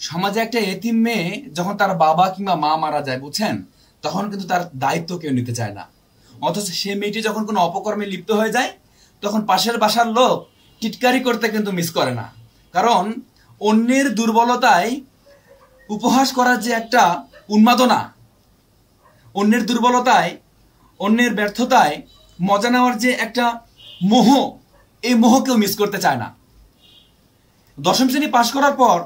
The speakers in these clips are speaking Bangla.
সমাজে একটা এতিম মেয়ে যখন তার বাবা কিংবা মা মারা যায় বুঝছেন, তখন কিন্তু তার দায়িত্ব কেউ নিতে চায় না। অথচ সে মেয়েটি যখন কোনো অপকর্মে লিপ্ত হয়ে যায় তখন পাশের বাসার লোক টিটকারি করতে কিন্তু মিস করে না। কারণ অন্যের দুর্বলতায় উপহাস করার যে একটা উন্মাদনা, অন্যের দুর্বলতায়, অন্যের ব্যর্থতায় মজা নেওয়ার যে একটা মোহ, এই মোহ কেউ মিস করতে চায় না। দশম শ্রেণী পাশ করার পর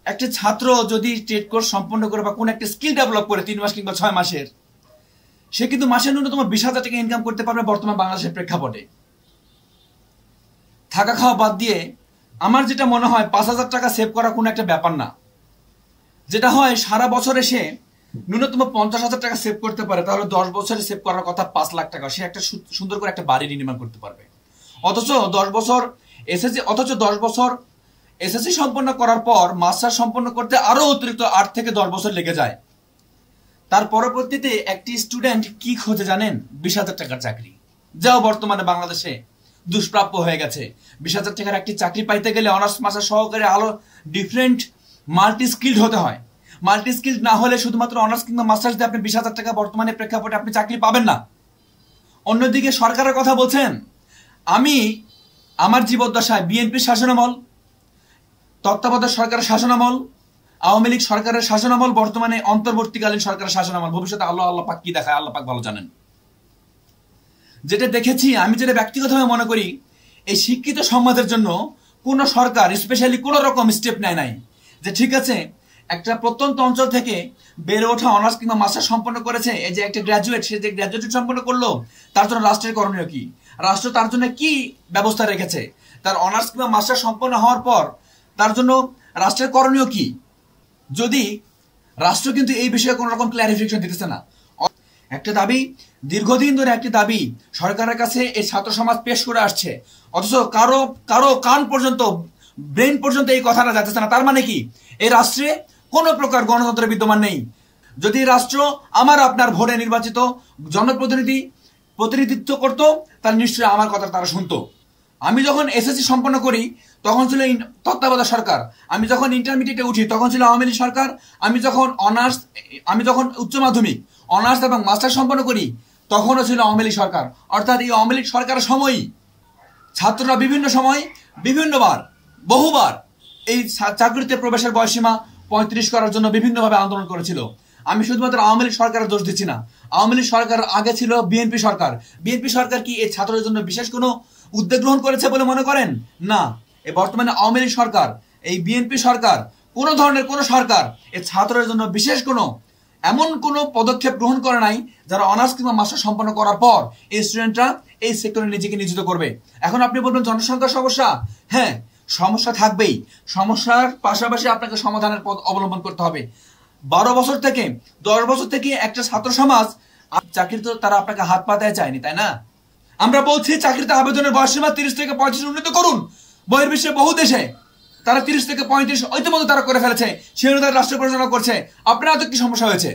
একটা ছাত্র যদি ট্রেড কোর্স সম্পন্ন করে বা কোন একটা স্কিল ডেভেলপ করে 3 মাস কিংবা 6 মাসের, সে কিন্তু মাসে ন্যূনতম 20,000 টাকা ইনকাম করতে পারবে বর্তমান বাংলাদেশের প্রেক্ষাপটে। থাকা খাওয়া বাদ দিয়ে আমার যেটা মনে হয় 5,000 টাকা সেভ করা কোনো একটা ব্যাপার না। যেটা হয় সারা বছরে সে ন্যূনতম 50,000 টাকা সেভ করতে পারে, তাহলে 10 বছরে সেভ করার কথা 5 লাখ টাকা। সে একটা সুন্দর করে একটা বাড়ি নির্মাণ করতে পারবে। অথচ 10 বছর এসএসসি সম্পন্ন করার পর মাস্টার সম্পন্ন করতে আরো অতিরিক্ত 8 থেকে 10 বছর লেগে যায়। তার পরবর্তীতে একটি স্টুডেন্ট কি খোঁজে জানেন? 20,000 টাকার চাকরি, যাও বর্তমানে বাংলাদেশে দুষ্প্রাপ্য হয়ে গেছে। 20,000 টাকার একটি চাকরি পাইতে গেলে অনার্স মাস্টার সহকারে আরো ডিফারেন্ট মাল্টি স্কিলড হতে হয়। মাল্টি স্কিলড না হলে শুধুমাত্র অনার্স কিংবা মাস্টার্স দিয়ে আপনি 20,000 টাকা বর্তমানে প্রেক্ষাপটে আপনি চাকরি পাবেন না। অন্যদিকে সরকারের কথা বলছেন, আমি আমার জীবদ্দশায় বিএনপির শাসনামল, তত্ত্বাবধায়ক সরকারের শাসনামল, আওয়ামী লীগ সরকারের শাসনামল, বর্তমানে অন্তর্বর্তীকালীন সরকারের শাসনামল, ভবিষ্যতে আল্লাহ পাক কি দেখায় আল্লাহ পাক ভালো জানেন। যেটা দেখেছি, আমি যেটা ব্যক্তিগতভাবে মনে করি, এই শিক্ষিত সমাজের জন্য কোন সরকার স্পেশালি কোন রকম স্টেপ নেয় নাই। যে ঠিক আছে, একটা প্রত্যন্ত অঞ্চল থেকে বেড়ে ওঠা অনার্স কিংবা মাস্টার সম্পন্ন করেছে, এই যে একটা গ্র্যাজুয়েট, সে যে গ্র্যাজুয়েট সম্পন্ন করলো, তার জন্য রাষ্ট্রের করণীয় কি? রাষ্ট্র তার জন্য কি ব্যবস্থা রেখেছে? তার অনার্স কিংবা মাস্টার সম্পন্ন হওয়ার পর তার জন্য রাষ্ট্রের করণীয় কি? যদি রাষ্ট্র কিন্তু এই বিষয়ে কোন রকম ক্লারিফিকেশন দিতেছে না। একটা দাবি, দীর্ঘদিন ধরে একটি দাবি সরকারের কাছে এই ছাত্র সমাজ পেশ করে আসছে, অথচ কারো কারো কান পর্যন্ত, ব্রেন পর্যন্ত এই কথাটা যাচ্ছে না। তার মানে কি? এই রাষ্ট্রে কোন প্রকার গণতন্ত্র বিদ্যমান নেই। যদি রাষ্ট্র আমার আপনার ভোটে নির্বাচিত প্রতিনিধিত্ব করত, তাহলে নিশ্চয়ই আমার কথা তারা শুনতো। আমি যখন এসএসসি সম্পন্ন করি তখন ছিল তত্ত্বাবধায়ক সরকার, আমি যখন ইন্টারমিডিয়েটে উঠি তখন ছিল আওয়ামী লীগ সরকার, আমি যখন উচ্চ মাধ্যমিক অনার্স এবং মাস্টার সম্পন্ন করি তখনও ছিল আওয়ামী লীগ সরকার। অর্থাৎ এই আওয়ামী লীগ সরকারের সময়ই ছাত্ররা বিভিন্ন সময় বহুবার এই চাকরিতে প্রবেশের বয়সীমা 35 করার জন্য বিভিন্নভাবে আন্দোলন করেছিল। আমি শুধুমাত্র আওয়ামী লীগ সরকারের দোষ দিচ্ছি না। আওয়ামী লীগ সরকার আগে ছিল বিএনপি সরকার। বিএনপি সরকার কি এই ছাত্রদের জন্য বিশেষ কোনো উদ্যোগ গ্রহণ করেছে বলে মনে করেন? না। এই বর্তমানে আওয়ামী লীগ সরকার, এই বিএনপি সরকার, কোন ধরনের কোন সরকার এই ছাত্রদের জন্য বিশেষ এমন কোনো পদক্ষেপ গ্রহণ করে নাই যারা অনার্স কিংবা মাস্টার সম্পন্ন করার পর এই স্টুডেন্টরা এই সেক্টরে নিজেকে নিয়োজিত করবে। এখন আপনি বলবেন জনসংখ্যার সমস্যা, হ্যাঁ সমস্যা থাকবেই। সমস্যার পাশাপাশি আপনাকে সমাধানের পথ অবলম্বন করতে হবে। 12 বছর থেকে 10 বছর থেকে একটা ছাত্র সমাজ চাকরি তো তারা আপনাকে হাত পাতায় চায়নি, তাই না? আমরা বলছি চাকরিতে আবেদনের বয়সসীমা 30 থেকে 35 উন্নীত করুন। বহির্বিশ্বে বহু দেশে তারা 30 থেকে 35 ইতিমধ্যে তারা করে ফেলেছে, সে অনুযায়ী রাষ্ট্র পরিচালনা করছে। আপনার তো কি সমস্যা হয়েছে?